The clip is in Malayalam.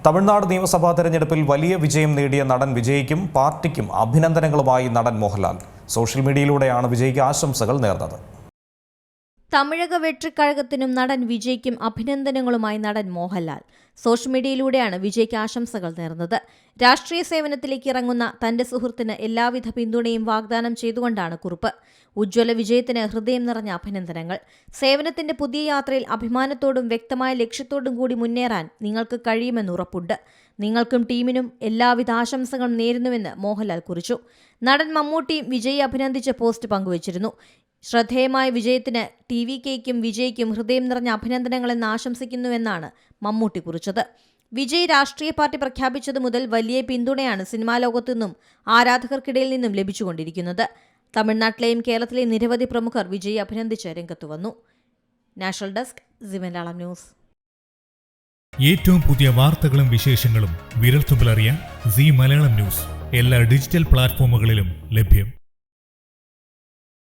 തമിഴ്നാട് നിയമസഭാ തെരഞ്ഞെടുപ്പിൽ വലിയ വിജയം നേടിയ നടൻ വിജയ്ക്കും പാർട്ടിക്കും അഭിനന്ദനങ്ങളുമായി നടൻ മോഹൻലാൽ. സോഷ്യൽ മീഡിയയിലൂടെയാണ് വിജയ്ക്ക് ആശംസകൾ നേർന്നത്. തമിഴക വെട്രിക്കഴകത്തിനും നടൻ വിജയ്ക്കും അഭിനന്ദനങ്ങളുമായി നടൻ മോഹൻലാൽ. സോഷ്യൽ മീഡിയയിലൂടെയാണ് വിജയ്ക്ക് ആശംസകൾ നേർന്നത്. രാഷ്ട്രീയ സേവനത്തിലേക്ക് ഇറങ്ങുന്ന തന്റെ സുഹൃത്തിന് എല്ലാവിധ പിന്തുണയും വാഗ്ദാനം ചെയ്തുകൊണ്ടാണ് കുറിപ്പ്. ഉജ്ജ്വല വിജയത്തിന് ഹൃദയം നിറഞ്ഞ അഭിനന്ദനങ്ങൾ. സേവനത്തിന്റെ പുതിയ യാത്രയിൽ അഭിമാനത്തോടും വ്യക്തമായ ലക്ഷ്യത്തോടും കൂടി മുന്നേറാൻ നിങ്ങൾക്ക് കഴിയുമെന്ന് ഉറപ്പുണ്ട്. നിങ്ങൾക്കും ടീമിനും എല്ലാവിധ ആശംസകളും നേരുന്നുവെന്ന് മോഹൻലാൽ കുറിച്ചു. നടൻ മമ്മൂട്ടിയും വിജയെ അഭിനന്ദിച്ച് പോസ്റ്റ് പങ്കുവച്ചിരുന്നു. ശ്രദ്ധേയമായ വിജയത്തിന് TVKയ്ക്കും വിജയ്ക്കും ഹൃദയം നിറഞ്ഞ അഭിനന്ദനങ്ങളെന്ന് ആശംസിക്കുന്നുവെന്നാണ് മമ്മൂട്ടി കുറിച്ചത്. വിജയ് രാഷ്ട്രീയ പാർട്ടി പ്രഖ്യാപിച്ചത് മുതൽ വലിയ പിന്തുണയാണ് സിനിമാ ലോകത്തു നിന്നും ആരാധകർക്കിടയിൽ നിന്നും ലഭിച്ചുകൊണ്ടിരിക്കുന്നത്. തമിഴ്നാട്ടിലെയും കേരളത്തിലെയും നിരവധി പ്രമുഖർ വിജയ് അഭിനന്ദിച്ച് രംഗത്തു വന്നു. National desk C Malayalam news. ഏറ്റവും പുതിയ വാർത്തകളും വിശേഷങ്ങളും വിരൽത്തുമ്പിലറിയാൻ സി മലയാളം ന്യൂസ് എല്ലാ ഡിജിറ്റൽ പ്ലാറ്റ്ഫോമുകളിലും ലഭ്യം.